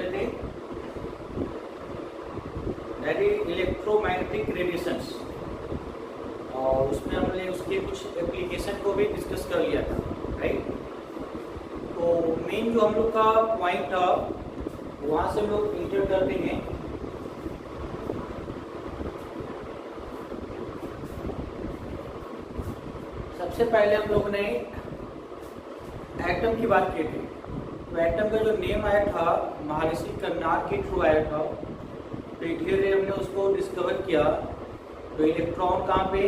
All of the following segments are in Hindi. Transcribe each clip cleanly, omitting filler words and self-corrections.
रहे थे, दैट इज इलेक्ट्रोमैग्नेटिक रेडिएशंस, और उसमें हमने उसके कुछ एप्लीकेशन को भी डिस्कस कर लिया था, राइट। तो मेन जो हम लोग का पॉइंट था वहाँ से हम लोग इंटर करते हैं। सबसे पहले हम लोग ने एटम की बात की थी। तो एटम का जो नेम आया था महर्षि कर्नाड के थ्रू आया था। तो धीरे हमने उसको डिस्कवर किया। तो इलेक्ट्रॉन कहाँ पे,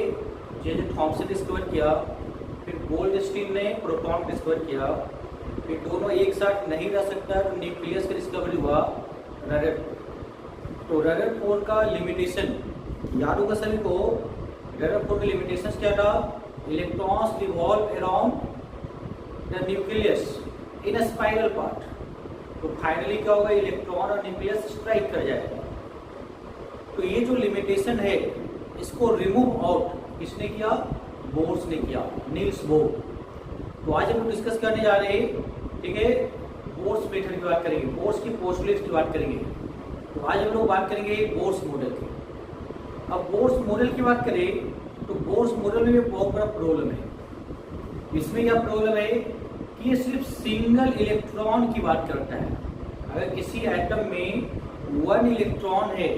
जे थॉमसन डिस्कवर किया, फिर गोल्डस्टीन ने प्रोटॉन डिस्कवर किया, फिर दोनों एक साथ नहीं रह सकता तो न्यूक्लियस का डिस्कवरी हुआ रदरफोर्ड। तो रदरफोर्ड का लिमिटेशन याद होगा सभी को। रदरफोर्ड का लिमिटेशन क्या था, electrons revolve around the nucleus in a spiral part. तो फाइनली क्या होगा, इलेक्ट्रॉन और न्यूक्लियस स्ट्राइक कर जाएगा। तो ये जो लिमिटेशन है इसको रिमूव आउट किसने किया, बोर्स ने किया, नील्स बोर। तो आज हम लोग डिस्कस करने जा रहे हैं, ठीक है, बोर्स मेथड की बात करेंगे, बोर्स की पोस्टुलेट्स की बात करेंगे। तो आज हम लोग बात करेंगे बोर्स मॉडल की। अब बोर्स मॉडल की बात करें तो बोर्स मॉडल में भी बहुत बड़ा प्रॉब्लम है। इसमें क्या प्रॉब्लम है कि ये सिर्फ सिंगल इलेक्ट्रॉन की बात करता है। अगर किसी एटम में 1 इलेक्ट्रॉन है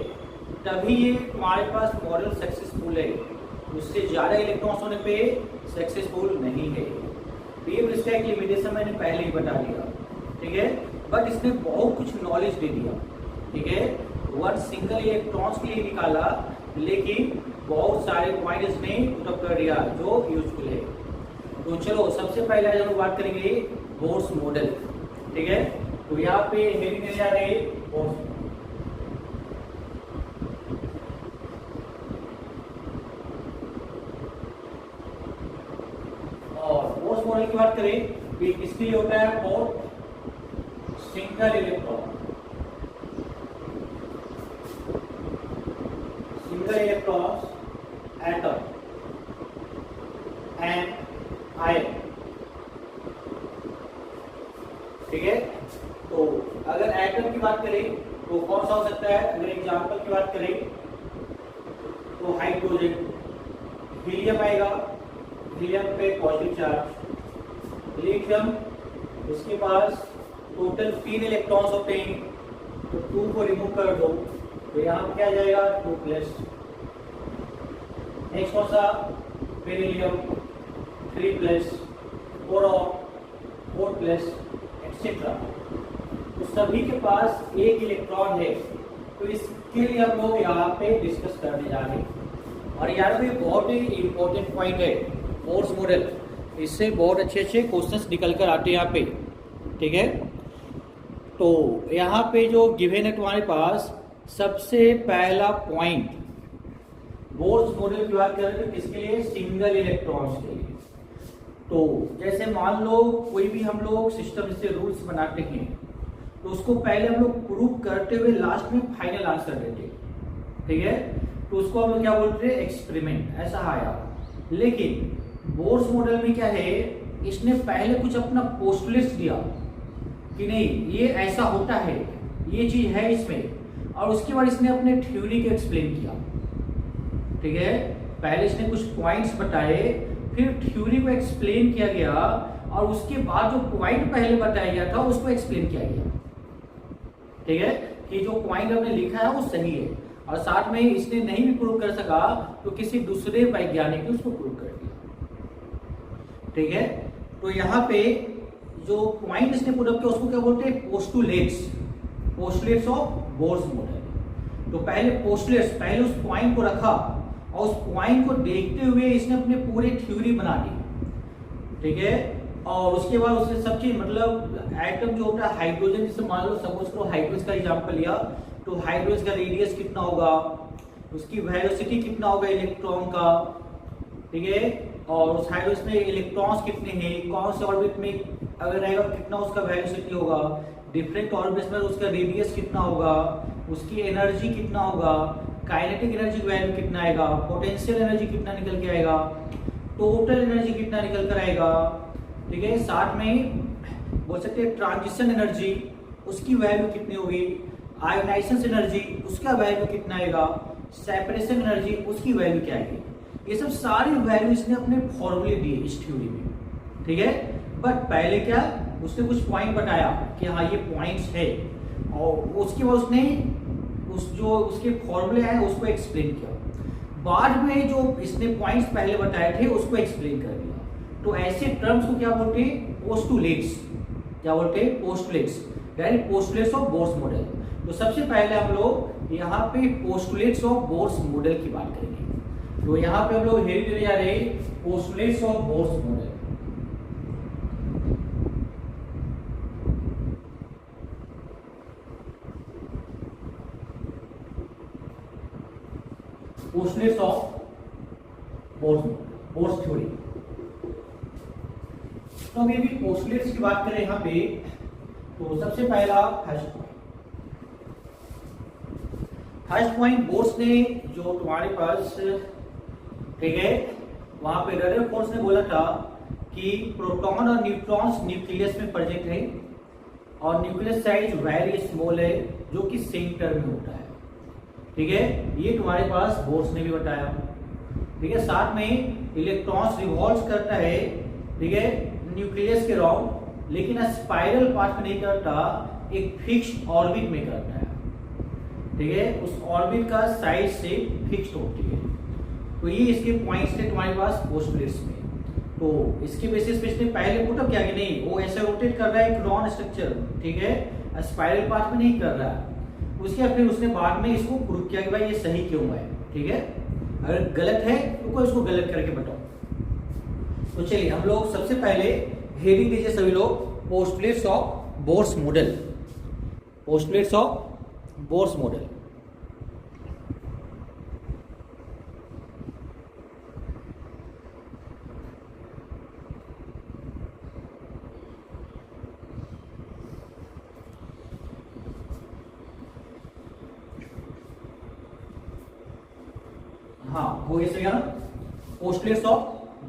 तभी ये तुम्हारे पास मॉडल सक्सेसफुल है, उससे ज्यादा इलेक्ट्रॉन्स होने पे सक्सेसफुल नहीं है। तो ये इसका एक लिमिटेशन मैंने पहले ही बता दिया, ठीक है। बट इसने बहुत कुछ नॉलेज दे दिया, ठीक है। 1 सिंगल इलेक्ट्रॉन्स के लिए निकाला, लेकिन बहुत सारे पॉइंट इसने पुटअप कर दिया जो यूजफुल है। तो चलो सबसे पहले आज हम लोग बात करेंगे बोर्स मॉडल, ठीक है। तो यहाँ पे हेडिंग मिल जा रही है बोर्स। और बोर्स मॉडल की बात करें कि किसके लिए होता है, for single electron, single electrons atom and ion, ठीक है। तो अगर एटम की बात करें तो कौन सा हो सकता है, अगर एग्जांपल की बात करें तो हाइड्रोजन, हीलियम आएगा, हीलियम पे पॉजिटिव चार्ज, लिथियम इसके पास टोटल 3 इलेक्ट्रॉन्स होते हैं, तो 2 को रिमूव कर दो तो यहाँ क्या जाएगा 2+। नेक्स्ट कौन सा, बेरिलियम 3+, बोरॉन 4+, एक्सेट्रा। तो सभी के पास एक इलेक्ट्रॉन है। तो इसके लिए हम लोग यहाँ पे डिस्कस करने जा रहे हैं। और यार भी बहुत ही इंपॉर्टेंट पॉइंट है बोर्स मॉडल, इससे बहुत अच्छे अच्छे क्वेश्चंस निकल कर आते हैं यहाँ पे, ठीक है। तो यहाँ पे जो गिवन है तुम्हारे पास, सबसे पहला पॉइंट बोर्स मॉडल की बात करें तो किसके लिए, सिंगल इलेक्ट्रॉन्स के लिए। तो जैसे मान लो कोई भी हम लोग सिस्टम से रूल्स बनाते हैं तो उसको पहले हम लोग प्रूव करते हुए लास्ट में फाइनल आंसर देते हैं, ठीक है। तो उसको हम लोग क्या बोलते हैं, एक्सपेरिमेंट, ऐसा आया। लेकिन बोर्स मॉडल में क्या है, इसने पहले कुछ अपना पोस्टुलेट्स दिया कि नहीं ये ऐसा होता है, ये चीज है इसमें, और उसके बाद इसने अपने थ्योरी को एक्सप्लेन किया, ठीक है। पहले इसने कुछ पॉइंट्स बताए, फिर थ्योरी को एक्सप्लेन किया गया, और उसके बाद जो पॉइंट पहले बताया गया था उसको एक्सप्लेन किया गया, ठीक है, कि जो पॉइंट हमने लिखा है वो सही है। और साथ में इसने नहीं भी प्रूव कर सका तो किसी दूसरे वैज्ञानिक ने उसको प्रूव कर दिया, ठीक है। तो यहाँ पे जो पॉइंट इसने पुट अप किया उसको क्या बोलते हैं, postulates, postulates of Bohr's model. तो पहले पोस्टुलेट्स, पहले उस पॉइंट को रखा और उस पॉइंट को देखते हुए इसने अपने पूरे थ्योरी बना दी, ठीक है। और उसके बाद उसने सब चीज, मतलब एटम जो होता है हाइड्रोजन, जैसे मान लो सपोज करो हाइड्रोजन का एग्जांपल लिया, तो हाइड्रोजन का रेडियस कितना होगा, उसकी वेलोसिटी कितना होगा इलेक्ट्रॉन का, ठीक है। और उस हाइड्रोजन में इलेक्ट्रॉन्स कितने हैं, कौन से ऑर्बिट में अगर रहेगा कितना उसका वेलोसिटी होगा, डिफरेंट ऑर्बिट्स में उसका रेडियस कितना होगा, उसकी एनर्जी कितना होगा, काइनेटिक एनर्जी वैल्यू कितना आएगा, पोटेंशियल एनर्जी कितना निकल के आएगा, टोटल एनर्जी कितना निकल कर आएगा, ठीक है। साथ में बोल सकते हैं ट्रांजिशन एनर्जी, उसकी वैल्यू कितनी होगी, आयोनाइजेशन एनर्जी उसका वैल्यू कितना आएगा, सेपरेशन एनर्जी उसकी वैल्यू क्या आएगी, ये सब सारी वैल्यू इसने अपने फॉर्मूले दिए इस थ्योरी में, ठीक है। बट पहले क्या, उसने कुछ पॉइंट बताया कि हाँ ये पॉइंट्स है, और उसके बाद उसने जो उसके फॉर्मूले हैं उसको एक्सप्लेन किया, बाद में जो इसने पॉइंट्स पहले बताए थे उसको एक्सप्लेन कर दिया। तो ऐसे टर्म्स को क्या बोलते हैं, पोस्टुलेट्स, क्या बोलते हैं, postulates, direct postulates of Bohr's model. तो सबसे पहले हम लोग यहाँ पे पोस्टुलेट्स ऑफ बोर्स मॉडल की बात करेंगे। तो यहाँ पे हम लोग हेरी जा रहे postulates of Bohr's model. Postulates of bourse theory. तो हम यदि पोस्टुलेट्स की बात करें यहाँ पे, तो सबसे पहला फर्स्ट पॉइंट बोर्स ने जो तुम्हारे पास, ठीक है, वहां पे रदरफोर्ड ने बोला था कि प्रोटॉन और न्यूट्रॉन्स न्यूक्लियस में प्रेजेंट है और न्यूक्लियस साइज वेरी स्मॉल है जो कि सेंटर में होता है, ठीक है, ये तुम्हारे पास बोर्स ने भी बताया, ठीक है। साथ में इलेक्ट्रॉन्स रिवॉल्व करता है, ठीक है, न्यूक्लियस के राउंड, लेकिन स्पाइरल पाथ में नहीं करता, एक फिक्स्ड ऑर्बिट में करता है, ठीक है, उस ऑर्बिट का साइज से फिक्स्ड होती है। तो ये इसके पॉइंट्स थे तुम्हारे पास पोस्टुलेट्स में। तो इसके बेसिस पे इसने पहले पुटअप किया कि नहीं वो ऐसे रोटेट कर रहा है एक रॉन स्ट्रक्चर, ठीक है, स्पाइरल पाथ में नहीं कर रहा है। उसके बाद फिर उसने बाद में इसको प्रूव किया कि भाई ये सही क्यों है, ठीक है, अगर गलत है तो कोई उसको गलत करके बताओ। तो चलिए हम लोग सबसे पहले हेडिंग दीजिए सभी लोग, postulates of Bohr's model, postulates of Bohr's model. हाँ वो ये सही है ना, पोस्टुलेट्स ऑफ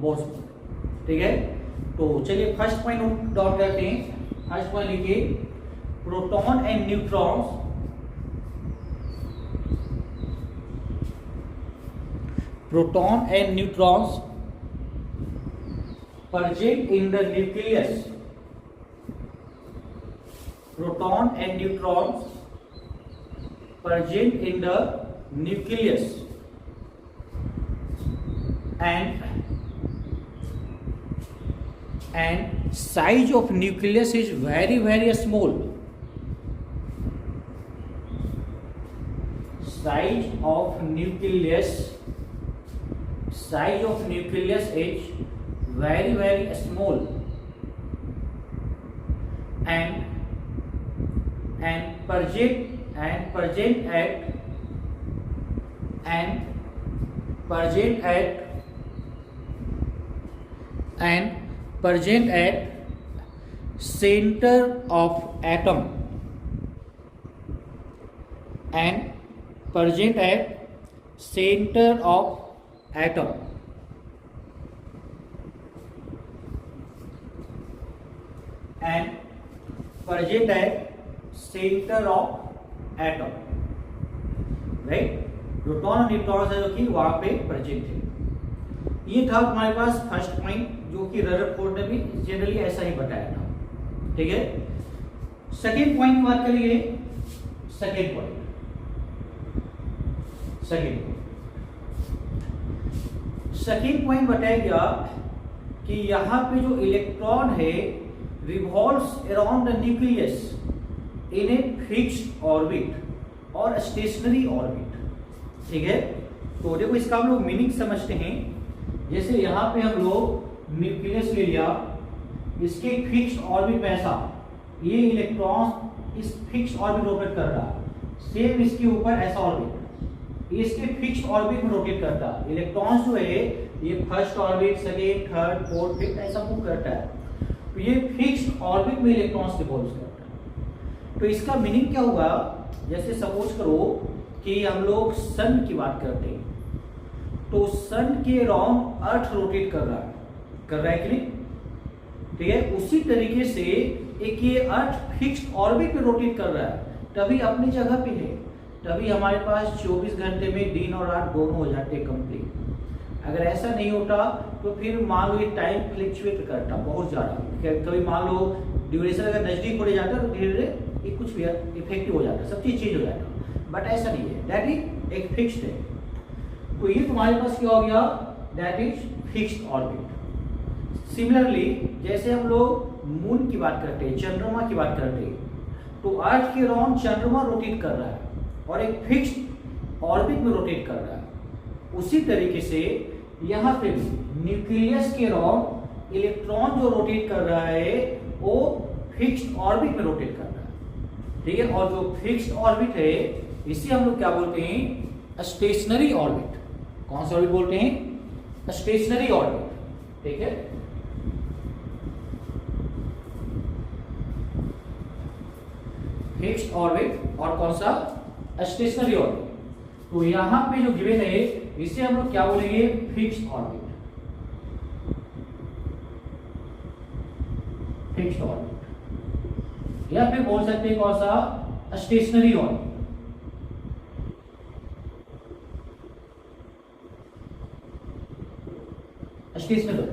बोर्स मॉडल, ठीक है। तो चलिए फर्स्ट पॉइंट नोट डाउन करते हैं। फर्स्ट पॉइंट लिखिए, proton and neutrons, proton and neutrons present in the nucleus, proton and neutrons present in the nucleus and size of nucleus is very very small, size of nucleus is very very small and present at center of atom and present at center of atom and present at center of atom, right. Proton और न्यूट्रॉन है जो कि वहां पे प्रेजेंट है। ये था तुम्हारे पास फर्स्ट पॉइंट, जो कि रदरफोर्ड ने भी जनरली ऐसा ही बताया था, ठीक है। सेकेंड पॉइंट की बात करिए, सेकेंड पॉइंट बताया गया कि यहां पे जो इलेक्ट्रॉन है revolves around the nucleus in a fixed orbit और स्टेशनरी ऑर्बिट, ठीक है। तो देखो इसका हम लोग मीनिंग समझते हैं। जैसे यहां पे हम लोग न्यूक्लियस ले लिया, इसके फिक्स्ड ऑर्बिट में ऐसा, ये इलेक्ट्रॉन इस फिक्स्ड ऑर्बिट रोटेट कर रहा, सेम इसके ऊपर ऐसा ऑर्बिट इसके फिक्स्ड ऑर्बिट में रोटेट करता। इलेक्ट्रॉन्स जो है ये first orbit, second, third, fourth, fifth ऐसा मूव करता है। तो ये फिक्स्ड ऑर्बिट में इलेक्ट्रॉन्स रिवॉल्व करता है। तो इसका मीनिंग क्या होगा, जैसे सपोज करो कि हम लोग सन की बात करते हैं, तो सन के अराउंड अर्थ रोटेट कर रहा है कि नहीं, ठीक है। उसी तरीके से एक ये अर्थ फिक्स्ड ऑर्बिट पे रोटेट कर रहा है, तभी अपनी जगह पे है, तभी हमारे पास 24 घंटे में दिन और रात दोनों हो जाते कंप्लीट। अगर ऐसा नहीं होता तो फिर मान लो ये टाइम फ्लक्चुएट करता बहुत ज़्यादा, कभी मान लो ड्यूरेशन अगर नज़दीक हो जाता तो धीरे धीरे ये कुछ भी इफेक्टिव हो जाता, सब चीज़ चेंज हो जाता, बट ऐसा नहीं है, दैट इज एक फिक्स्ड है। तो ये तुम्हारे पास क्या हो गया, that is fixed orbit. Similarly जैसे हम लोग मून की बात करते हैं, चंद्रमा की बात करते हैं, तो अर्थ के अराउंड चंद्रमा रोटेट कर रहा है और एक फिक्स्ड ऑर्बिट में रोटेट कर रहा है। उसी तरीके से यहाँ पे भी न्यूक्लियस के अराउंड इलेक्ट्रॉन जो रोटेट कर रहा है वो फिक्स्ड ऑर्बिट में रोटेट कर रहा है, ठीक है। और जो फिक्स्ड ऑर्बिट है इसे हम लोग क्या बोलते हैं, स्टेशनरी ऑर्बिट। कौन सा ऑर्बिट बोलते हैं, स्टेशनरी ऑर्बिट, ठीक है। फिक्स्ड ऑर्बिट और कौन सा, स्टेशनरी ऑर्बिट। तो यहां पे जो गिवन है इसे हम लोग क्या बोलेंगे, फिक्स्ड ऑर्बिट, फिक्स्ड ऑर्बिट, या फिर बोल सकते हैं कौन सा, stationary orbit. Stationary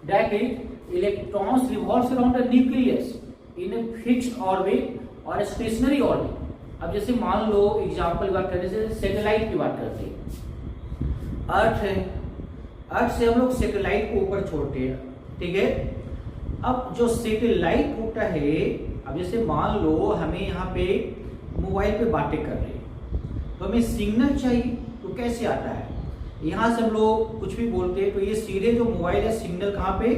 that is electrons revolves around the nucleus in a fixed orbit और स्टेशनरी ऑर्बिट। अब जैसे मान लो एग्जांपल की बात करते हैं, सैटेलाइट की बात करते हैं, अर्थ है, अर्थ से हम लोग सैटेलाइट को ऊपर छोड़ते हैं, ठीक है। अब जो सैटेलाइट होता है, अब जैसे मान लो हमें यहाँ पे मोबाइल पे बातें कर रहे हैं तो हमें सिग्नल चाहिए, तो कैसे आता है, यहाँ से हम लोग कुछ भी बोलते हैं तो ये सीधे जो मोबाइल है सिग्नल कहाँ पे,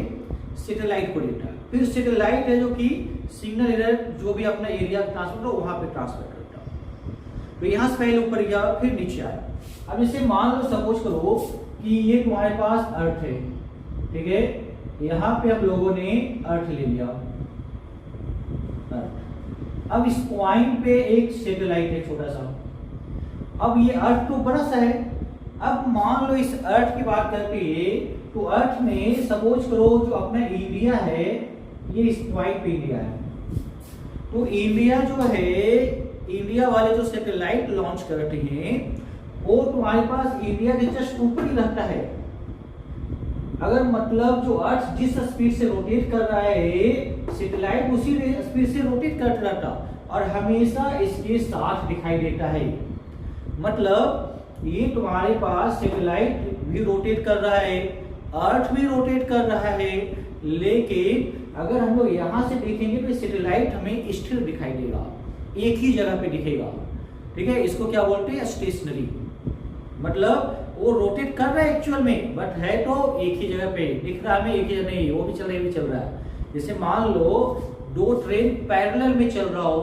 सैटेलाइट को देता है, फिर सैटेलाइट है जो कि सिग्नल इधर जो भी अपना एरिया ट्रांसफर हो वहां पे ट्रांसफर करता है। तो यहाँ से पहले ऊपर गया फिर नीचे आया। अब इसे मान लो सपोज करो कि ये तुम्हारे पास अर्थ है, ठीक है, यहाँ पे हम लोगों ने अर्थ ले लिया, अर्थ। अब इस पॉइंट पे एक सैटेलाइट है छोटा सा, अब ये अर्थ तो बड़ा सा है। अब मान लो इस अर्थ की बात करते हैं तो अर्थ में सपोज करो जो अपना इंडिया है, ये इस पॉइंट पे इंडिया है, तो इंडिया जो है, इंडिया वाले जो सैटेलाइट लॉन्च करते हैं वो तुम्हारे पास इंडिया के जस्ट ऊपर ही रहता है। अगर मतलब जो अर्थ जिस स्पीड से रोटेट कर रहा है सैटेलाइट उसी स्पीड से रोटेट करता रहता और हमेशा इसके साथ दिखाई देता है। मतलब ये तुम्हारे पास सैटेलाइट भी रोटेट कर रहा है, अर्थ भी रोटेट कर रहा है, लेकिन अगर हम लोग यहां से देखेंगे तो सैटेलाइट हमें स्थिर दिखाई देगा, एक ही जगह पे दिखेगा, ठीक है। इसको क्या बोलते हैं, स्टेशनरी। मतलब वो रोटेट कर रहा है एक्चुअल में, बट है तो एक ही जगह पे दिख रहा है, एक ही जगह नहीं, वो भी चल रहा है, भी चल रहा है। जैसे मान लो दो ट्रेन पैरेलल में चल रहा हो,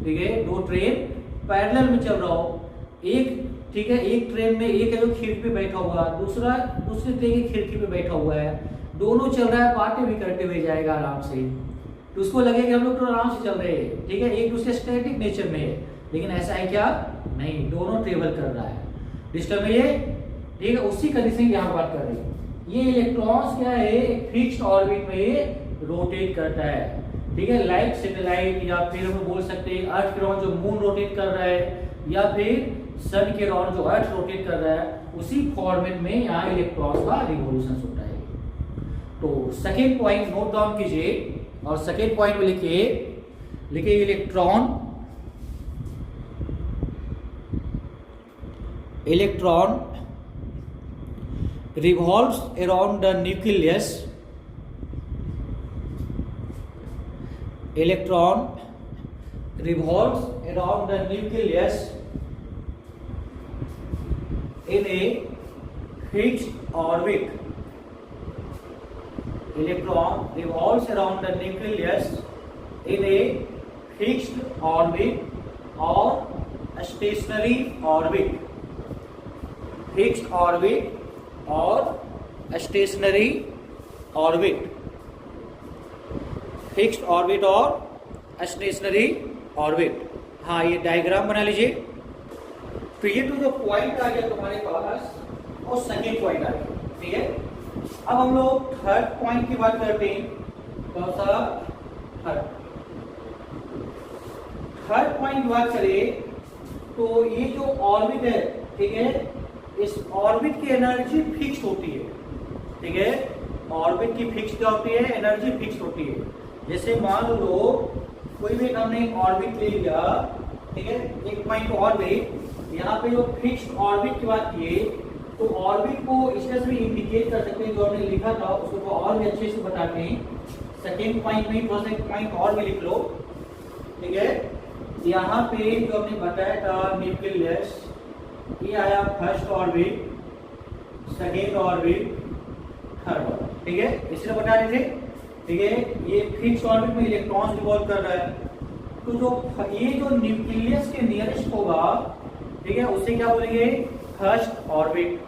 ठीक है, दो ट्रेन पैरेलल में चल रहा हो, एक, ठीक है, एक ट्रेन में एक है जो खिड़की पे बैठा हुआ, दूसरा दूसरी ट्रेन की खिड़की पे बैठा हुआ है, दोनों चल रहा है, बातें भी करते हुए जाएगा आराम से, तो उसको लगेगा हम लोग तो आराम से चल रहे हैं, ठीक है, एक दूसरे स्टैटिक नेचर में है। लेकिन ऐसा है क्या, नहीं, दोनों ट्रेवल कर रहा है, डिस्टर्ब है ये, ठीक है। उसी कंडीशन की यहाँ बात कर रहे हैं। ये इलेक्ट्रॉन्स क्या है, एक फिक्स्ड ऑर्बिट में रोटेट करता है, ठीक है, लाइक सैटेलाइट, या फिर हम बोल सकते हैं अर्थ के अराउंड जो मून रोटेट कर रहा है, या फिर सन के अराउंड जो अर्थ रोटेट कर रहा है, उसी फॉर्मेट में यहाँ इलेक्ट्रॉन्स का रिवोल्यूशन होता है। तो सेकेंड पॉइंट नोट डाउन कीजिए और सेकेंड पॉइंट में लिखिए electron revolves around the nucleus. Electron revolves around the nucleus in a fixed orbit. Electron revolves around the nucleus in a fixed orbit or a stationary orbit. Fixed orbit और स्टेशनरी ऑर्बिट, फिक्स्ड ऑर्बिट और स्टेशनरी ऑर्बिट। हाँ, ये डायग्राम बना लीजिए। तो ये तो जो पॉइंट आ गया तुम्हारे पास और सेकेंड पॉइंट आ गया, ठीक है। अब हम लोग थर्ड पॉइंट की बात करते हैं। कौन सा, थर्ड। थर्ड पॉइंट बात करें तो ये जो ऑर्बिट है, ठीक है, इस ऑर्बिट की एनर्जी फिक्स होती है, ठीक है, ऑर्बिट की फिक्स क्या होती है, एनर्जी फिक्स होती है। जैसे मान लो कोई भी हमने ऑर्बिट ले लिया, ठीक है, एक पॉइंट ऑर्बिट, यहाँ पे जो फिक्स्ड ऑर्बिट की बात की तो ऑर्बिट को इस तरह से इंडिकेट कर सकते हैं, जो हमने लिखा था उसको और भी अच्छे से बताते हैं। सेकेंड पॉइंट में थोड़ा सा एक पॉइंट और भी लिख लो, ठीक है, यहाँ पे जो हमने बताया था न्यूक्लियस, ये आया first orbit, second orbit, third orbit, ठीक है, इसलिए बता रहे थे, ठीक है, ये फिक्स ऑर्बिट में इलेक्ट्रॉन रिवॉल्व कर रहा है, तो जो ये जो न्यूक्लियस के नियरेस्ट होगा, ठीक है, उसे क्या बोलेंगे, फर्स्ट ऑर्बिट।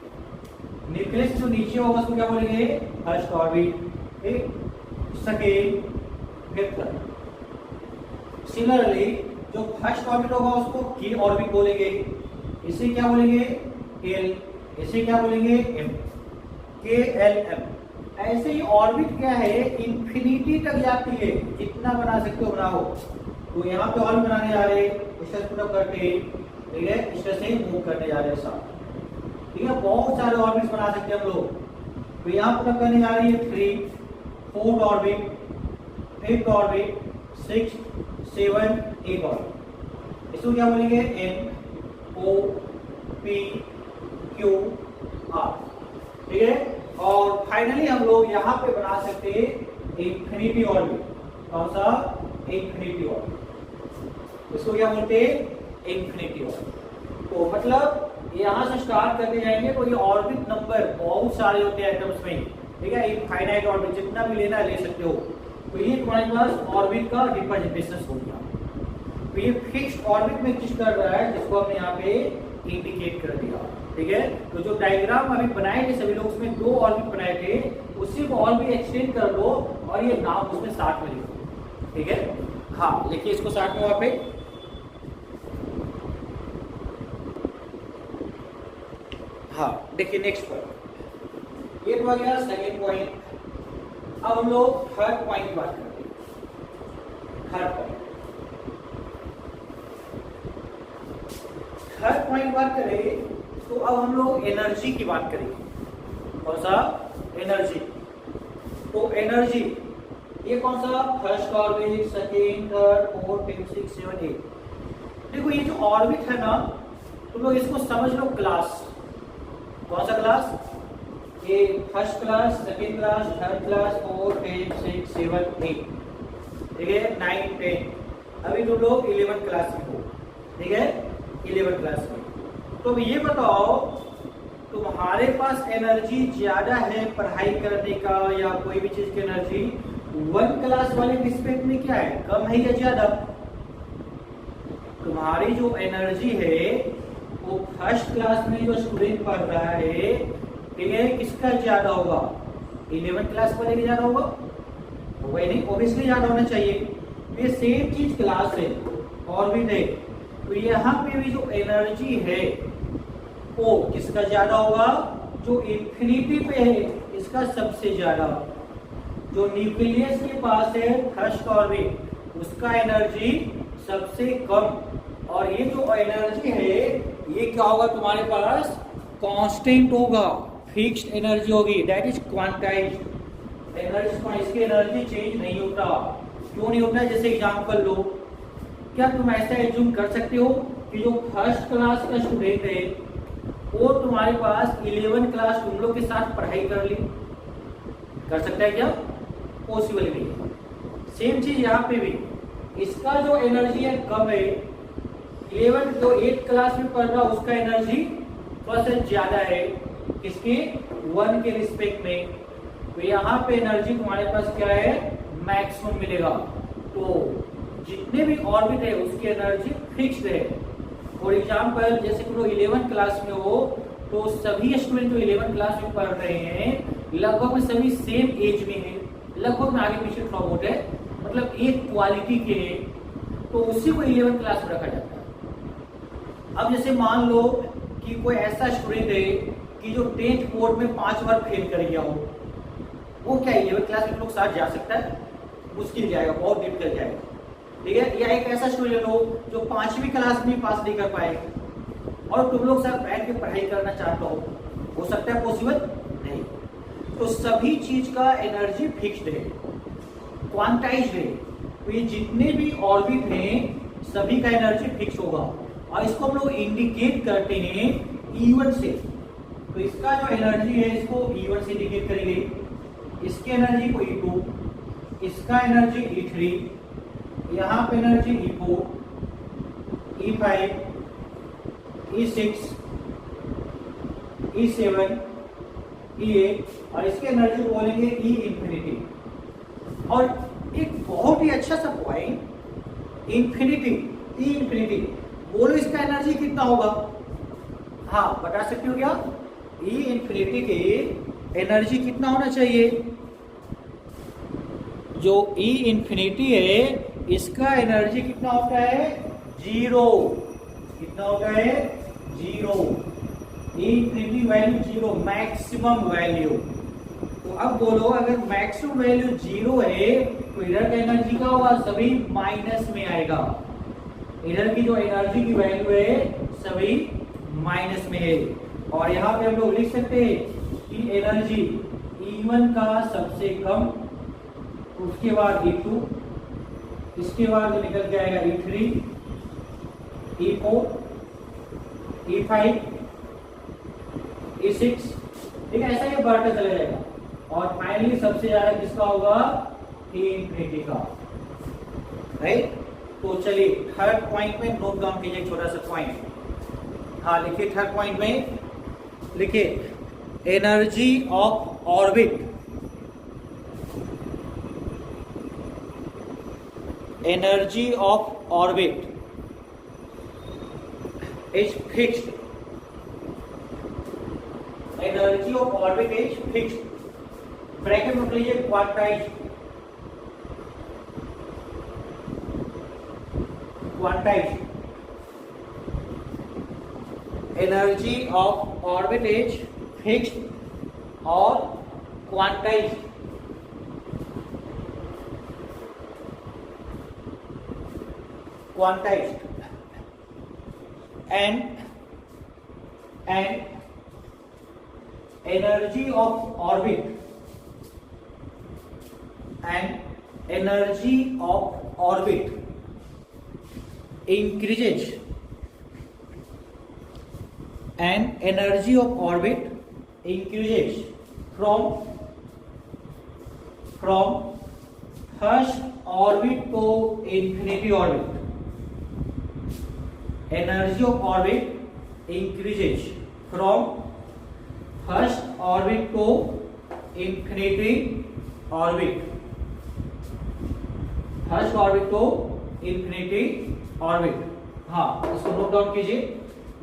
न्यूक्लियस जो नीचे होगा उसको क्या बोलेंगे, फर्स्ट ऑर्बिट, ठीक, सेकेंड, फिर थर्ड। सिमिलरली जो फर्स्ट ऑर्बिट होगा उसको के ऑर्बिट बोलेंगे, इसे क्या बोलेंगे, एल, इसे क्या बोलेंगे, एम, के एल एम। ऐसे ही ऑर्बिट क्या है, इंफिनिटी तक जाती है, जितना बना सकते हो बनाओ। तो यहाँ पे और बनाने जा रहे, करके, ठीक है, इस तरह से मूव करने जा रहे हैं साथ, ठीक है, बहुत सारे ऑर्बिट्स बना सकते हैं हम लोग। तो यहाँ पर करने जा रही है 3, 4th orbit, 5th orbit, 6, 7, 8 orbit. इसको क्या बोलेंगे, N O P Q R, ठीक है। और फाइनली हम लोग यहाँ पे बना सकते हैं इंफिनिटी ऑर्बिट। कौन सा, इंफिनिटी ऑर्बिट, इसको क्या बोलते हैं, इंफिनिटी ऑर्बिट। तो मतलब यहाँ से स्टार्ट करते जाएंगे तो ये ऑर्बिट नंबर बहुत सारे होते हैं एटम्स में, ठीक है, इनफाइनाइट ऑर्बिट, जितना भी लेना ले सकते हो। तो ये तुम्हारे पास ऑर्बिट का रिप्रेजेंटेशन हो गया। तो ये फिक्स्ड ऑर्बिट में एग्जिस्ट कर रहा है, जिसको हमने यहाँ पे इंडिकेट कर दिया, ठीक है। तो जो डायग्राम अभी बनाए थे सभी लोग, उसमें 2 ऑर्बिट बनाए थे, उसी को और भी एक्सटेंड कर दो और ये नाम उसमें साथ में लिखो, ठीक है। हाँ, लिखिए इसको साथ में वहां पे, हाँ, देखिए नेक्स्ट पॉइंट, ये तो आ गया सेकेंड पॉइंट। अब हम लोग थर्ड पॉइंट की बात करते हैं। थर्ड पॉइंट बात करें तो अब हम लोग एनर्जी की बात करेंगे। कौन सा, एनर्जी। तो एनर्जी ये कौन सा, first orbit, second, third, fourth, fifth, six, 7, 8। देखो ये जो ऑर्बिट है ना, तुम लोग इसको समझ लो क्लास। कौन सा क्लास, ये first class, second class, third class, 4, 5, 6, 7, 8, ठीक है, 9, 10। अभी तुम लोग 11th क्लास में हो, ठीक है, 11th क्लास में। तो ये बताओ तुम्हारे पास एनर्जी ज्यादा है पढ़ाई करने का या कोई भी चीज की एनर्जी 1 क्लास वाले रिस्पेक्ट में क्या है, कम है या ज्यादा। तुम्हारी जो एनर्जी है वो फर्स्ट क्लास में जो स्टूडेंट पढ़ रहा है, ठीक है, किसका ज्यादा होगा, 11th क्लास वाले का ज्यादा होगा ही नहीं, ऑब्वियसली ज्यादा होना चाहिए। ये सेम चीज क्लास है और भी नहीं, तो यहाँ पे भी जो एनर्जी है वो किसका ज्यादा होगा, जो इंफिनिटी पे है इसका सबसे ज्यादा। जो न्यूक्लियस के पास है फर्स्ट ऑर्बिट, उसका एनर्जी सबसे कम। और ये जो एनर्जी है ये क्या होगा तुम्हारे पास, कांस्टेंट होगा, फिक्स्ड एनर्जी होगी, दैट इज क्वांटाइज्ड एनर्जी। इसकी एनर्जी चेंज नहीं होता। क्यों नहीं होता, जैसे एग्जांपल लो, क्या तुम ऐसा एज्यूम कर सकते हो कि जो फर्स्ट क्लास का स्टूडेंट है वो तुम्हारे पास 11th क्लास तुम लोग के साथ पढ़ाई कर ली, कर सकता है क्या, पॉसिबल नहीं है। सेम चीज यहाँ पे भी, इसका जो एनर्जी है कम है, 11th जो 8th क्लास में पढ़ रहा उसका एनर्जी थोड़ा सा ज्यादा है, किसके, 1 के रिस्पेक्ट में। तो यहाँ पे एनर्जी तुम्हारे पास क्या है, मैक्सिमम मिलेगा। तो जितने भी ऑर्बिट है उसकी एनर्जी फिक्स्ड है। फॉर एग्जाम्पल जैसे तुम लोग 11th क्लास में हो तो सभी स्टूडेंट जो 11th क्लास में पढ़ रहे हैं लगभग में सभी सेम एज में है, लगभग में आगे पीछे थोड़ा बहुत है, मतलब एक क्वालिटी के है, तो उसी को 11th क्लास में रखा जाता है। अब जैसे मान लो कि कोई ऐसा स्टूडेंट है कि जो 10th बोर्ड में 5 बार फेल कर गया हो, वो क्या 11th क्लास में लोग साथ जा सकता है, मुश्किल जाएगा, बहुत डिफिकल्ट जाएगा। ठीक है। या एक ऐसा स्टूडेंट हो जो 5वीं क्लास में पास नहीं कर पाए और तुम लोग साथ बैठ के पढ़ाई करना चाहते हो सकता है पॉसिबल नहीं। तो सभी चीज का एनर्जी फिक्स्ड है, क्वांटाइज्ड है। तो ये जितने भी ऑर्बिट हैं सभी का एनर्जी फिक्स होगा और इसको हम लोग इंडिकेट करते हैं E1 से। तो इसका जो एनर्जी है इसको E1 से इंडिकेट करेंगे, इसकी एनर्जी को E2, इसका एनर्जी E3, यहाँ पे energy E4, E5, E6, E7, E8 और इसके एनर्जी को बोलेंगे E इंफिनिटी। और एक बहुत ही अच्छा सा पॉइंट इंफिनिटी, E इंफिनिटी, बोलो इसका एनर्जी कितना होगा? हाँ बता सकते हो क्या? E इंफिनिटी की एनर्जी कितना होना चाहिए? जो E इंफिनिटी है इसका एनर्जी कितना होता है? 0। कितना होता है? 0। E infinity value 0, maximum value. तो अब बोलो अगर मैक्सिमम वैल्यू 0 है तो इधर का एनर्जी क्या होगा? सभी माइनस में आएगा। इधर की जो एनर्जी की वैल्यू है सभी माइनस में है। और यहाँ पे हम लोग लिख सकते हैं कि एनर्जी E1 का सबसे कम, उसके बाद E2, इसके बाद निकल के आएगा E3, E4, E5, E6, ठीक है। ऐसा ये बढ़ता चला जाएगा और फाइनली सबसे ज्यादा किसका होगा? E इंफिनिटी का, राइट। तो चलिए थर्ड पॉइंट में नोट डाउन कीजिए छोटा सा पॉइंट। हाँ लिखिए, थर्ड पॉइंट में लिखिए energy of orbit, energy of orbit is fixed, energy of orbit is fixed. Bracket में लीजिए quantized, quantized energy of orbit is fixed और quantized. Quantized and energy of orbit increases, and energy of orbit increases from first orbit to infinity orbit. Energy of orbit increases from first orbit to infinity orbit. First orbit तो इंफिनिटी ऑर्बिट। हाँ इसको नोट डाउन कीजिए,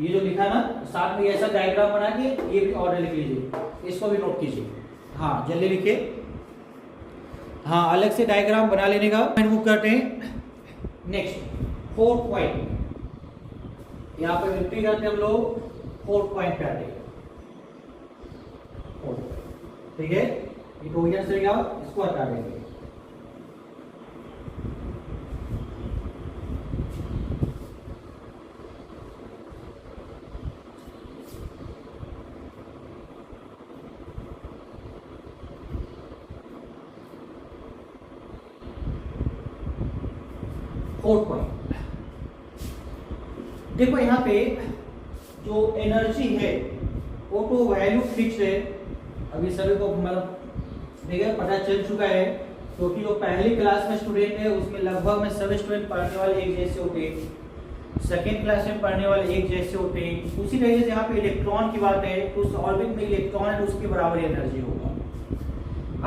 ये जो लिखा ना साथ में ऐसा डायग्राम बना के ये भी ऑर्डर लिख लीजिए, इसको भी नोट कीजिए। हाँ जल्दी लिखिए। हाँ अलग से डायग्राम बना लेने का मूव करते हैं। नेक्स्ट फोर्थ पॉइंट, यहाँ पे विक्ट्री करते हम लोग, फोर्थ पॉइंट पे आते हैं। ठीक है, ये तो से गया, इसको हटा देंगे। फोर्थ पॉइंट देखो, यहाँ पे जो एनर्जी है वो तो वैल्यू फिक्स है। अभी सभी को मतलब देखिए पता चल चुका है, क्योंकि जो पहली क्लास में स्टूडेंट है उसमें लगभग में सभी स्टूडेंट पढ़ने वाले एक जैसे होते हैं, सेकेंड क्लास में पढ़ने वाले एक जैसे होते हैं। उसी तरीके से यहाँ पे इलेक्ट्रॉन की बात है तो उस ऑर्बिट में इलेक्ट्रॉन है तो उसके बराबर एनर्जी होगा।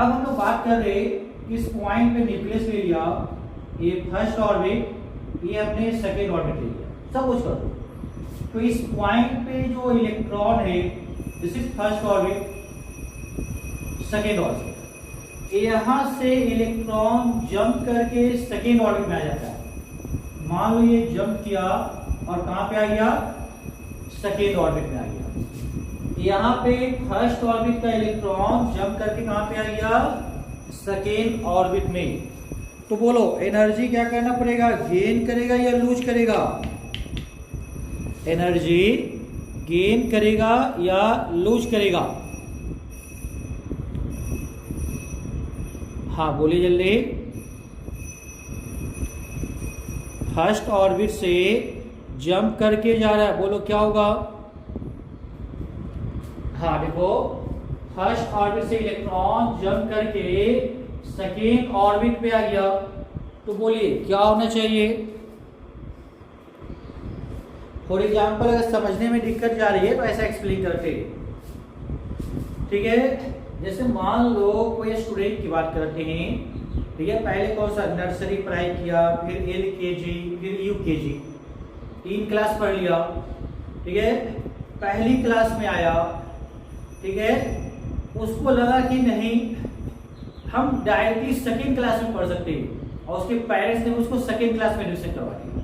अब हम लोग बात कर रहे हैं इस पॉइंट पे न्यूक्लियस ले लिया, ये फर्स्ट ऑर्बिट, ये अपने सेकेंड ऑर्बिट ले लिया, सब कुछ कर दो। तो इस पॉइंट पे जो इलेक्ट्रॉन है this is first orbit, second orbit, यहां से इलेक्ट्रॉन जंप करके सेकेंड ऑर्बिट में आ जाता है। मान लो ये जंप किया और कहां पे आ गया? सेकेंड ऑर्बिट में आ गया। यहां पे फर्स्ट ऑर्बिट का इलेक्ट्रॉन जंप करके कहां पे आ गया? सेकेंड ऑर्बिट में। तो बोलो एनर्जी क्या करना पड़ेगा, गेन करेगा या लूज करेगा? एनर्जी गेन करेगा या लूज करेगा? हाँ बोलिए जल्दी। फर्स्ट ऑर्बिट से जंप करके जा रहा है, बोलो क्या होगा? हाँ देखो, फर्स्ट ऑर्बिट से इलेक्ट्रॉन जंप करके सेकेंड ऑर्बिट पे आ गया, तो बोलिए क्या होना चाहिए? फॉर एग्जाम्पल अगर समझने में दिक्कत जा रही है तो ऐसा एक्सप्लेन करते, ठीक है। जैसे मान लो कोई स्टूडेंट की बात करते हैं, ठीक है, पहले कौन सा नर्सरी पढ़ाई किया, फिर LKG, फिर UKG, 3 क्लास पढ़ लिया, ठीक है। पहली क्लास में आया, ठीक है, उसको लगा कि नहीं हम डायरेक्टली सेकेंड क्लास में पढ़ सकते हैं, और उसके पेरेंट्स ने उसको सेकेंड क्लास में एडमिशन करवा दिया।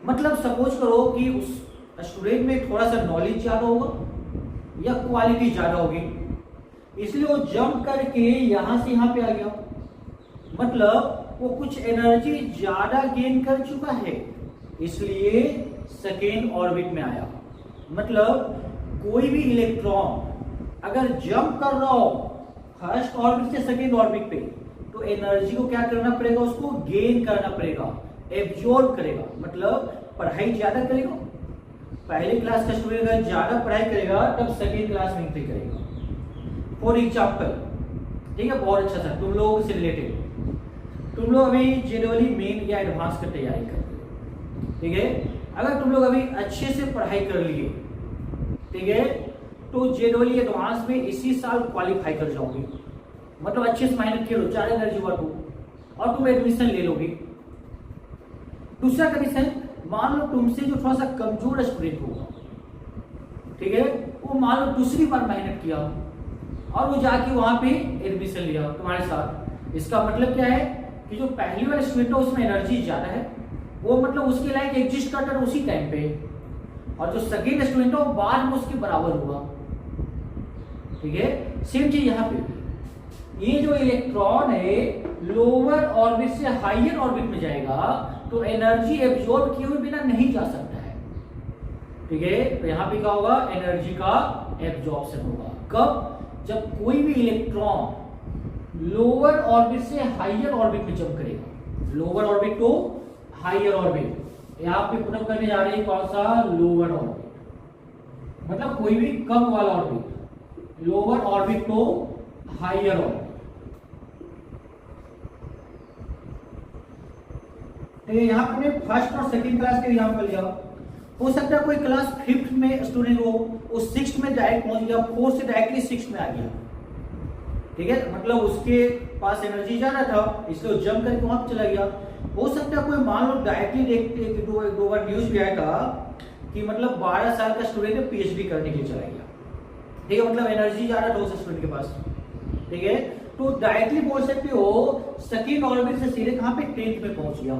मतलब सपोज करो कि उस स्टूडेंट में थोड़ा सा नॉलेज ज्यादा होगा या क्वालिटी ज्यादा होगी, इसलिए वो जंप करके यहां से यहां पे आ गया, मतलब वो कुछ एनर्जी ज्यादा गेन कर चुका है, इसलिए सेकेंड ऑर्बिट में आया। मतलब कोई भी इलेक्ट्रॉन अगर जंप कर रहा हो फर्स्ट ऑर्बिट से सेकेंड ऑर्बिट पे, तो एनर्जी को क्या करना पड़ेगा, उसको गेन करना पड़ेगा, एब्जॉर्ब करेगा, मतलब पढ़ाई ज्यादा करेगा। पहले क्लास का स्टूडेंट अगर ज्यादा पढ़ाई करेगा तब सेकेंड क्लास में एंट्री करेगा। फॉर एग्जाम्पल, ठीक है, बहुत अच्छा था, तुम लोगों से रिलेटेड, तुम लोग अभी जनरली मेन या एडवांस की तैयारी कर रहे हो, ठीक है। अगर तुम लोग अभी अच्छे से पढ़ाई कर लिए, ठीक है, तो जनरली एडवांस में इसी साल क्वालिफाई कर जाओगे, मतलब अच्छे से मेहनत करो, चार एनर्जी वर्क हो और तुम एडमिशन ले लोगे। दूसरा कंडीशन, मान लो तुमसे जो थोड़ा सा कमजोर स्टूडेंट होगा, ठीक है, वो मान लो दूसरी बार मेहनत किया और वो जाके वहां पे एडमिशन लिया तुम्हारे साथ, इसका मतलब क्या है कि जो पहली वाला स्टूडेंट है उसमें एनर्जी ज्यादा है, वो मतलब उसके लायक एग्जिस्ट करता है उसी टाइम पे, और जो सेकेंड स्टूडेंट है वो बाद में उसके बराबर हुआ, ठीक है। सेम चीज यहाँ पे, ये जो इलेक्ट्रॉन है लोअर ऑर्बिट से हायर ऑर्बिट में जाएगा तो एनर्जी एब्जॉर्ब किए हुए बिना नहीं जा सकता है, ठीक है। तो यहाँ पे क्या होगा, एनर्जी का एब्जॉर्प्शन होगा। कब? जब कोई भी इलेक्ट्रॉन लोअर ऑर्बिट से हायर ऑर्बिट में जंप करेगा, lower orbit to higher orbit, यहाँ पे पुनः करने जा रही है कौन सा, लोअर ऑर्बिट, मतलब कोई भी कम वाला orbit, lower orbit to higher orbit. यहाँ पे फर्स्ट और सेकंड क्लास के एग्जाम्पल लिया, हो सकता है कोई क्लास 5th में स्टूडेंट हो, वो 6th में डायरेक्ट पहुंच गया, 4th से डायरेक्टली 6th में आ गया, ठीक है, मतलब उसके पास एनर्जी ज्यादा था इसलिए वो जंप करके वहां चला गया। हो सकता है कोई मान लो डायरेक्टली देखते दो बार न्यूज भी आया था कि मतलब 12 साल का स्टूडेंट है PhD करने के लिए चला गया, ठीक है, मतलब एनर्जी ज्यादा था उस स्टूडेंट के पास, ठीक है। तो डायरेक्टली बोल सकते हो सेकेंड ऑर्बिट से सीधे कहां पे 10th में पहुंच गया,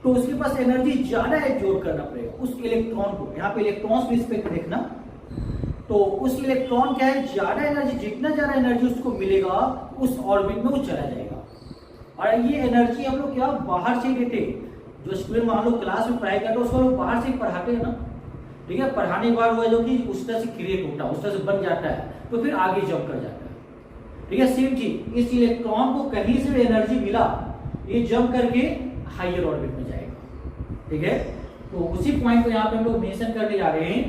तो उसके पास एनर्जी ज्यादा एब्जॉर्ब करना पड़ेगा उस इलेक्ट्रॉन को। यहाँ पे इलेक्ट्रॉन्स रिस्पेक्ट देखना, तो उस इलेक्ट्रॉन क्या है, ज्यादा एनर्जी, जितना ज्यादा एनर्जी उसको मिलेगा उस ऑर्बिट में वो चला जाएगा। और ये एनर्जी हम लोग क्या बाहर से ही देते, जो स्टूडेंट मान लो क्लास में पढ़ाई करते उसको लोग बाहर से ही पढ़ाते हैं ना, ठीक है, पढ़ाने के बाद हुआ जो कि उस तरह से क्रिएट होता है, उस तरह से बन जाता है, तो फिर आगे जंप कर जाता है, ठीक है। सेम चीज, इस इलेक्ट्रॉन को कहीं से भी एनर्जी मिला, ये जंप करके हायर ऑर्बिट में जाएगा, ठीक है। तो उसी पॉइंट को यहाँ पे हम लोग मेंशन करने जा रहे हैं,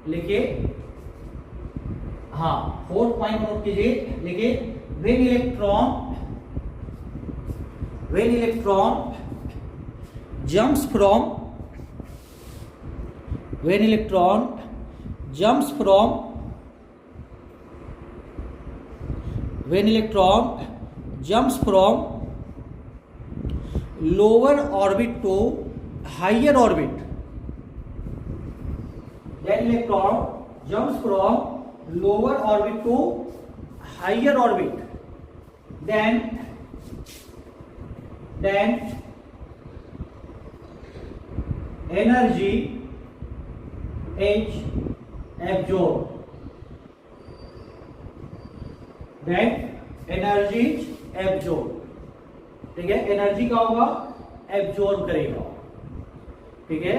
लिखिए, हाँ 4th पॉइंट नोट कीजिए, लिखिए, when electron jumps from lower orbit to higher orbit, then electron jumps from lower orbit to higher orbit, then energy is absorbed, then energy is absorbed, ठीक है, एनर्जी का होगा एब्जॉर्ब करेगा, ठीक है,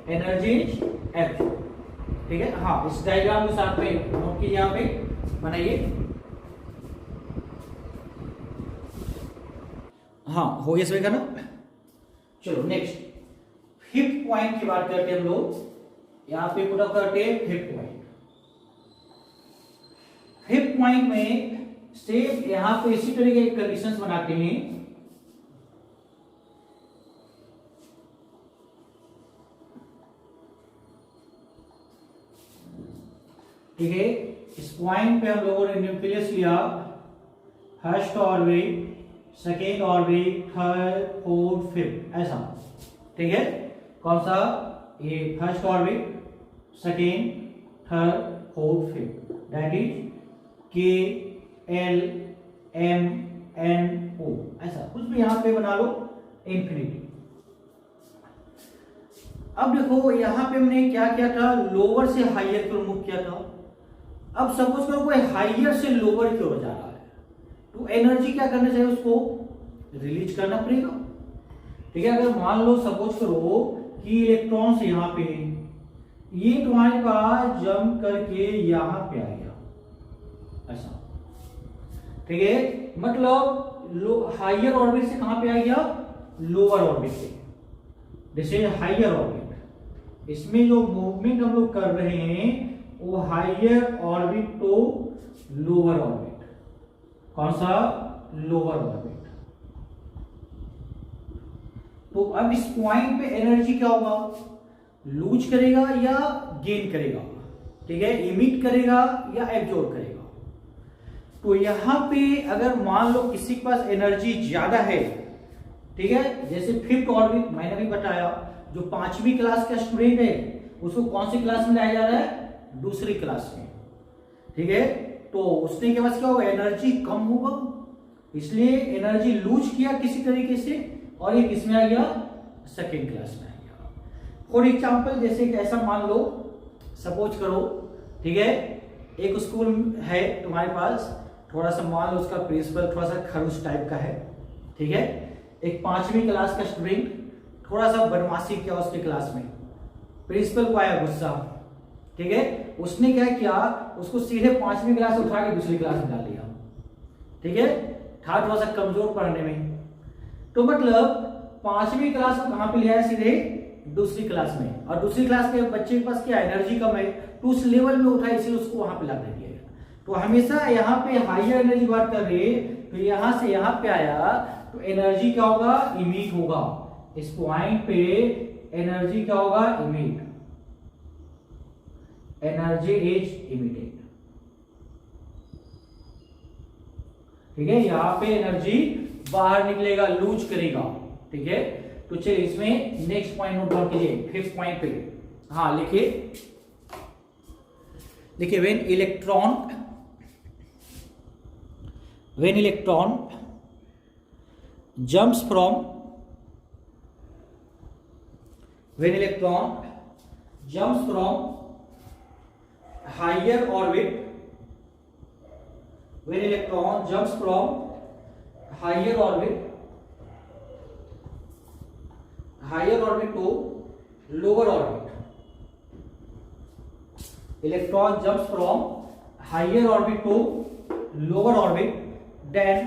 एनर्जी एब्जॉर्ब, ठीक है। हाँ, इस डायग्राम के साथ में नोट कीजिए, यहाँ पे बनाइए। हाँ, हो गया सभी का ना। चलो नेक्स्ट फिफ्थ पॉइंट की बात करते हैं हम लोग, यहाँ पे पुट अप करते हैं फिफ्थ पॉइंट। फिफ्थ पॉइंट में स्टेप यहां पे इसी तरह के कंडीशंस बनाते हैं, ठीक है। इस पॉइंट पे हम लोगों ने न्यूक्लियस लिया, first orbit, second orbit, third, fourth, fifth, ऐसा, ठीक है। कौन सा? ये first orbit, second, third, fourth, fifth, that is के एल एम एन ओ, ऐसा कुछ भी यहां पे बना लो, इंफिनिटी। अब देखो यहां पे हमने क्या किया था, लोअर से हायर की ओर मूव किया था। अब सपोज करो कोई हायर से लोअर की ओर जा रहा है, तो एनर्जी क्या करना चाहिए, उसको रिलीज करना पड़ेगा, ठीक है। अगर मान लो सपोज करो कि इलेक्ट्रॉन्स यहां पे, ये तुम्हारे पास जंप करके यहां पे आ गया, ऐसा, ठीक है। मतलब हायर ऑर्बिट से कहां पे आ गया, लोअर ऑर्बिट पे, दिस इज हायर ऑर्बिट। इसमें जो मूवमेंट हम लोग कर रहे हैं वो higher orbit to lower orbit. कौन सा? Lower orbit. तो अब इस पॉइंट पे एनर्जी क्या होगा, लूज करेगा या गेन करेगा, ठीक है, इमिट करेगा या एब्जॉर्ब करेगा। तो यहां पे अगर मान लो किसी के पास एनर्जी ज्यादा है, ठीक है, जैसे फिफ्थ ऑर्बिट मैंने भी बताया, जो 5वीं क्लास का स्टूडेंट है उसको कौन सी क्लास में लाया जा रहा है, दूसरी क्लास में, ठीक है। तो उसने के पास क्या होगा, एनर्जी कम होगा, इसलिए एनर्जी लूज किया किसी तरीके से, और ये किसमें आ गया, सेकेंड क्लास में आ गया। फॉर एग्जाम्पल जैसे कि ऐसा मान लो, सपोज करो, ठीक है, एक स्कूल है तुम्हारे पास, थोड़ा सा मान लो उसका प्रिंसिपल थोड़ा सा खड़ूस टाइप का है, ठीक है। एक 5वीं क्लास का स्टूडेंट थोड़ा सा बदमाशी किया उसके क्लास में, प्रिंसिपल को आया गुस्सा, ठीक है। उसने क्या किया, उसको सीधे 5वीं क्लास से उठा के दूसरी क्लास में डाल दिया, ठीक है, था थोड़ा सा कमजोर पढ़ने में। तो मतलब 5वीं क्लास को कहां पे ले आया, सीधे दूसरी क्लास में, और दूसरी क्लास के बच्चे के पास क्या एनर्जी कम है, तो उस लेवल में उठा, इसलिए उसको वहां पे ला दिया। तो हमेशा यहाँ पे हायर एनर्जी बात कर रहे, तो यहां से यहां पे आया तो एनर्जी क्या होगा, इमिट होगा। इस पॉइंट पे एनर्जी क्या होगा, इमिट, एनर्जी इज इमिटेड, ठीक है। यहां पे एनर्जी बाहर निकलेगा, लूज करेगा, ठीक है। तो चलिए इसमें नेक्स्ट पॉइंट नोट डाउन कीजिए, फिफ्थ पॉइंट पे। हाँ लिखिए, देखिए, when electron jumps from higher orbit, when electron jumps from higher orbit to lower orbit, electron jumps from higher orbit to lower orbit, then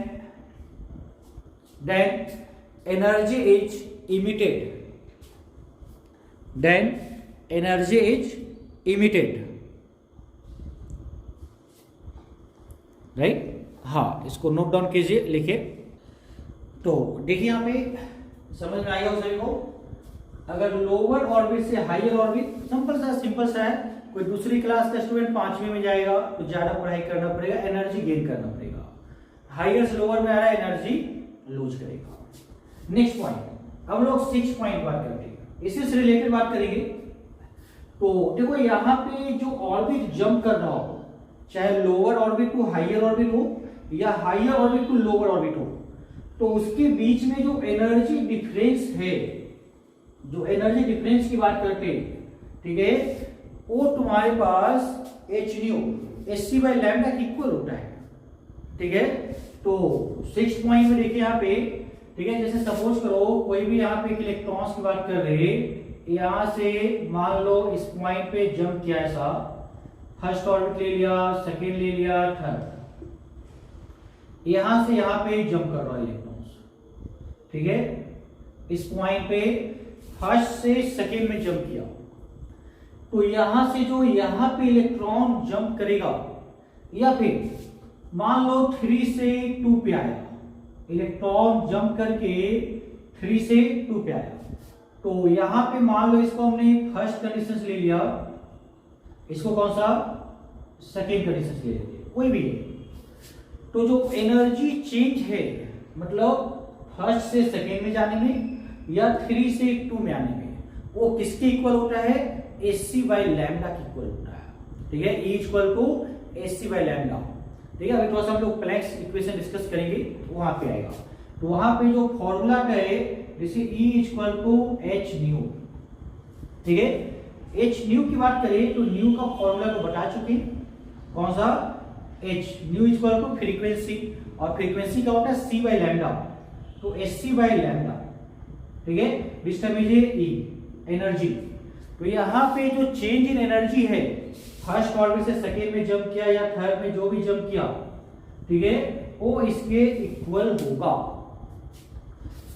energy is emitted, right. हाँ, इसको नोट डाउन कीजिए, लिखिए। तो देखिए यहाँ पे समझ में आएगा सभी को, अगर लोअर ऑर्बिट से हायर ऑर्बिट, सिंपल सा है, कोई दूसरी क्लास का स्टूडेंट 5वीं में जाएगा तो ज्यादा पढ़ाई करना पड़ेगा, एनर्जी गेन करना पड़ेगा। हायर से लोअर में आ रहा है, एनर्जी लूज करेगा। नेक्स्ट पॉइंट, अब लोग 6 पॉइंट बात करते हैं, इसी से रिलेटेड बात करेंगे। तो देखो यहाँ पे जो ऑर्बिट जंप कर रहा हो, चाहे lower orbit to higher orbit हो या higher orbit to lower orbit हो, तो उसके बीच में जो एनर्जी डिफरेंस है, जो एनर्जी डिफरेंस की बात करते हैं, ठीक है, वो तुम्हारे पास hν hc लैम्डा इक्वल होता है, ठीक है। तो 6 पॉइंट में देखिए यहाँ पे, ठीक है, जैसे सपोज करो कोई भी यहाँ पे एक इलेक्ट्रॉन्स की बात कर रहे, यहां से मान लो इस पॉइंट पे जंप किया ऐसा, फर्स्ट ऑर्बिट ले लिया, सेकेंड ले लिया, थर्ड, यहां से यहां पे जंप कर रहा है इलेक्ट्रॉन्स, ठीक है, इस पॉइंट पे फर्स्ट से सेकेंड में जंप किया, तो यहां से जो यहां पे इलेक्ट्रॉन जंप करेगा, या फिर मान लो 3 से 2 पे आया, इलेक्ट्रॉन जंप करके 3 से 2 पे आया, तो यहां पे मान लो इसको हमने फर्स्ट कंडीशन ले लिया, इसको कौन सा सेकेंड कंडीशन ले लेते, कोई भी है, तो जो एनर्जी चेंज है मतलब फर्स्ट से सेकेंड में जाने में या 3 से 2 में आने में, वो किसके इक्वल होता है, एसी बाई लैम्डा के इक्वल होता है, ठीक है, E equal to hc by lambda, ठीक है। अभी थोड़ा सा हम लोग प्लैंक्स इक्वेशन डिस्कस करेंगे तो वहां पे आएगा, तो वहां पे जो फॉर्मूला है जैसे E equal to H nu, ठीक है, एच न्यू की बात करें तो न्यू का फॉर्मूला तो बता चुके, कौन सा, h nu equal to frequency, और फ्रीक्वेंसी का होता है सी बाई लैम्डा, तो एस सी बाई लैम्डा, ठीक है, this time is E energy, तो यहाँ पे जो चेंज इन एनर्जी है, फर्स्ट ऑर्बिट से सेकेंड में जंप किया या थर्ड में जो भी जंप किया, ठीक है, वो इसके इक्वल होगा।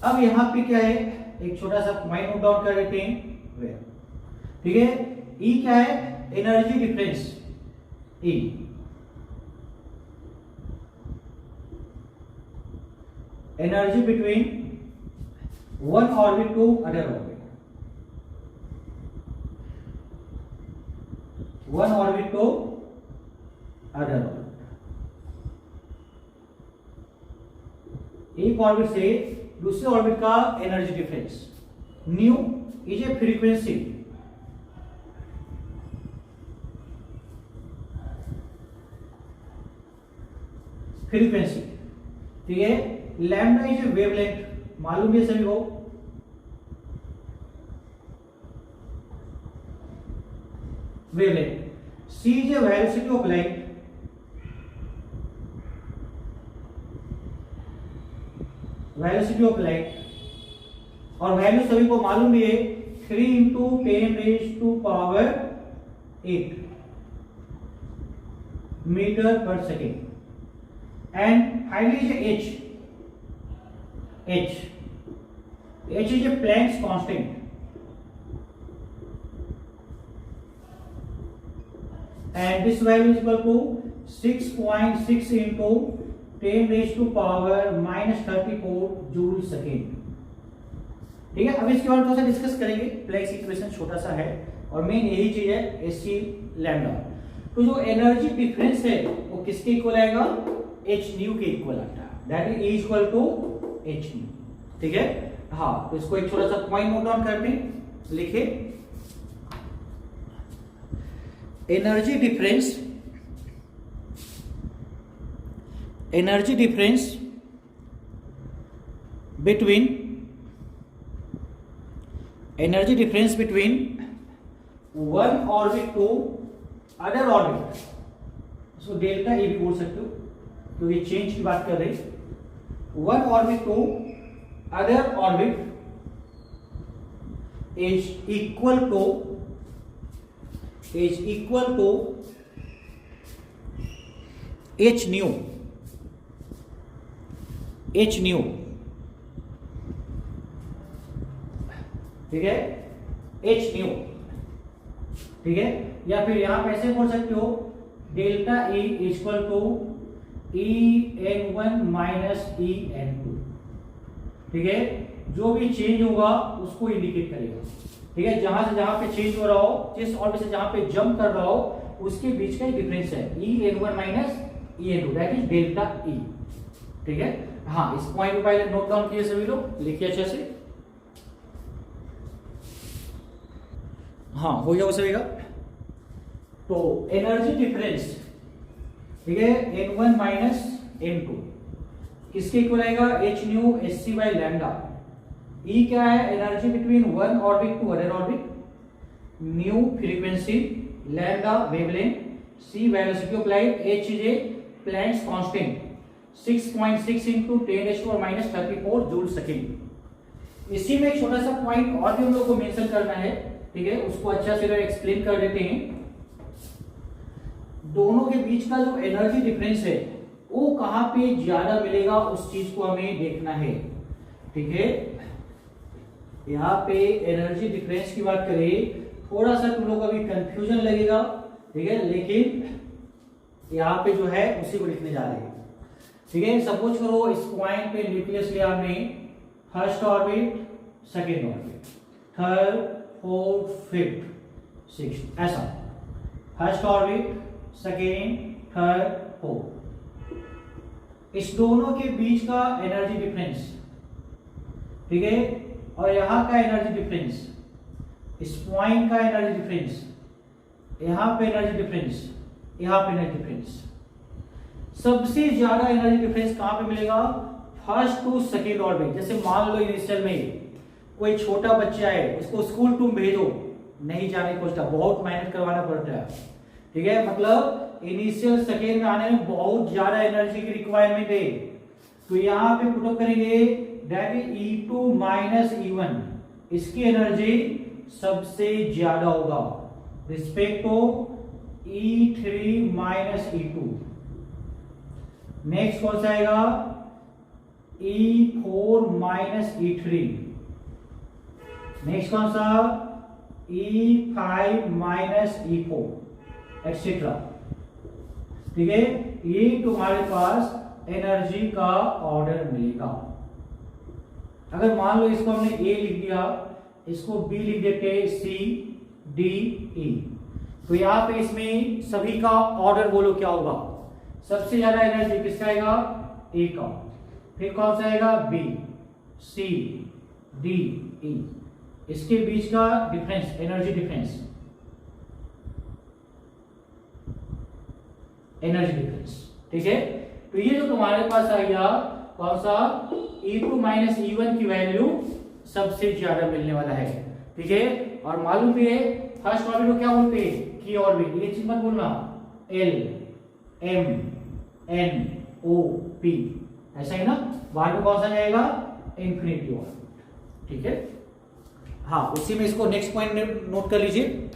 अब यहाँ पे क्या है, एक छोटा सा पॉइंट नोट डाउन कर लेते हैं, ठीक है, E क्या है, energy difference, E energy between one orbit to other orbit, one orbit to other orbit, एक ऑर्बिट से दूसरे ऑर्बिट का energy difference, nu is a frequency, frequency, ठीक है, लैम्डा इज ए वेवलेंथ, मालूम है सभी को, wavelength, C is a velocity of light, velocity of light, और वैल्यू सभी को मालूम भी है 3 into 10 raise to power 8 metre per second, and finally is H is a Planck's constant, and this value is equal to 6.6 into 10 raised to power minus 34 joule second, ठीक है। अब इसके बाद थोड़ा सा डिस्कस करेंगे, प्लैंक्स इक्वेशन छोटा सा है और मेन यही चीज है एससी लैम्डा, तो जो एनर्जी डिफरेंस है वो किसके इक्वल आएगा, एच न्यू के इक्वल आता है, that is E equal to H nu, ठीक है। हाँ, तो इसको एक छोटा सा पॉइंट नोट डाउन करते हैं, लिखे energy difference, energy difference between, energy difference between one orbit to other orbit, इसको डेल्टा ए भी बोल सकते हो क्योंकि चेंज की बात कर रहे, one orbit to other orbit is equal to H nu, H nu, ठीक है, एच न्यू, ठीक है, या फिर यहां पे ऐसे बोल सकते हो delta E equal to En1 minus En2, ठीक है, जो भी चेंज होगा उसको इंडिकेट करेगा, ठीक है, जहां से जहां पे चेंज हो रहा हो, जिस ऑर्बिट से जहां पे जंप कर रहा हो उसके बीच का डिफरेंस है En1 minus En2, that is delta E, ठीक है। हाँ, इस पॉइंट को पहले नोट डाउन किए सभी लोग, लिखिए अच्छे से, हाँ हो गया वो सभी का। तो एनर्जी डिफरेंस, ठीक है, N1 माइनस N2 किसके इक्वल आएगा, H nu S C by lambda, E क्या है, energy between one orbit to other orbit, nu frequency, lambda wavelength, C velocity of light, H is a Planck's constant, 6.6 into 10⁻⁻34 joule second. इसी में एक छोटा सा पॉइंट और भी हम लोग को मेंशन करना है, ठीक है, उसको अच्छा से एक्सप्लेन कर देते हैं। दोनों के बीच का जो एनर्जी डिफरेंस है वो कहां पे ज्यादा मिलेगा उस चीज को हमें देखना है, ठीक है। यहाँ पे एनर्जी डिफरेंस की बात करें, थोड़ा सा तुम लोग को अभी कंफ्यूजन लगेगा, ठीक है, लेकिन यहाँ पे जो है उसी को लिखने जा रहे हैं, ठीक है। सपोज करो इस पॉइंट पे न्यूक्लियस लिया हमने, first orbit, second orbit, third, fourth, fifth, sixth, ऐसा first orbit, second, third, fourth. इस दोनों के बीच का एनर्जी डिफरेंस, ठीक है, और यहां का एनर्जी डिफरेंस, इस पॉइंट का एनर्जी डिफरेंस, यहां पे एनर्जी डिफरेंस, यहां पे एनर्जी डिफरेंस, सबसे ज्यादा एनर्जी डिफरेंस कहां पे मिलेगा? First to second orbit. जैसे मान लो इनिशियल में कोई छोटा बच्चा है, उसको स्कूल तुम भेजो, नहीं जाने को बहुत मेहनत करवाना पड़ता है, ठीक है, मतलब इनिशियल सेकेंड में आने में बहुत ज्यादा एनर्जी की रिक्वायरमेंट है। तो यहां पे पुट अप करेंगे that is E2 minus E1, इसकी एनर्जी सबसे ज्यादा होगा respect to E3 minus E2। Next कौन सा आएगा? E4 minus E3। नेक्स्ट कौन सा? E5 माइनस E4 एक्सेट्रा, ठीक है। ये तुम्हारे पास एनर्जी का ऑर्डर मिलेगा। अगर मान लो इसको हमने ए लिख दिया, इसको बी लिख देते, सी, डी, ई, तो यहां पे इसमें सभी का ऑर्डर बोलो क्या होगा? सबसे ज्यादा एनर्जी किसका आएगा? ए का, फिर कौन सा आएगा? बी, सी, डी, ई। इसके बीच का difference, energy difference, energy difference, ठीक है। तो ये जो तुम्हारे पास आ गया कौन सा? E2 माइनस E1 की वैल्यू सबसे ज्यादा मिलने वाला है, ठीक है। और मालूम भी है फर्स्ट ऑर्बिट को क्या बोलते हैं? की ऑर्बिट, ये चीज मत बोलना, L, M, N, O, P, ऐसा ही ना। बाद में कौन सा जाएगा? इंफिनिटी ऑर्बिट, ठीक है। हाँ, उसी में इसको नेक्स्ट पॉइंट नोट कर लीजिए,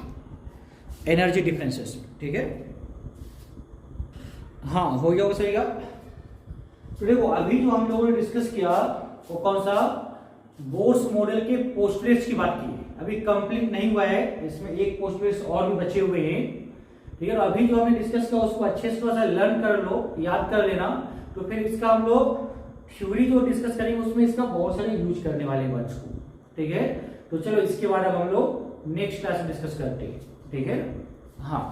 एनर्जी डिफरेंसेस, ठीक है। हाँ, हो गया, सही का। तो देखो अभी जो हम लोगों ने डिस्कस किया वो कौन सा? बोर्स मॉडल के पोस्टुलेट्स की बात की, अभी कंप्लीट नहीं हुआ है, इसमें एक पोस्टुलेट्स और भी बचे हुए हैं, ठीक है। तो अभी जो हमने डिस्कस किया उसको अच्छे से थोड़ा सा लर्न कर लो, याद कर लेना, तो फिर इसका हम लोग थ्योरी जो डिस्कस करेंगे उसमें इसका बहुत सारे यूज करने वाले वर्ड्स को, ठीक है। तो चलो इसके बाद अब हम लोग नेक्स्ट क्लास में डिस्कस करते हैं, ठीक है। हाँ,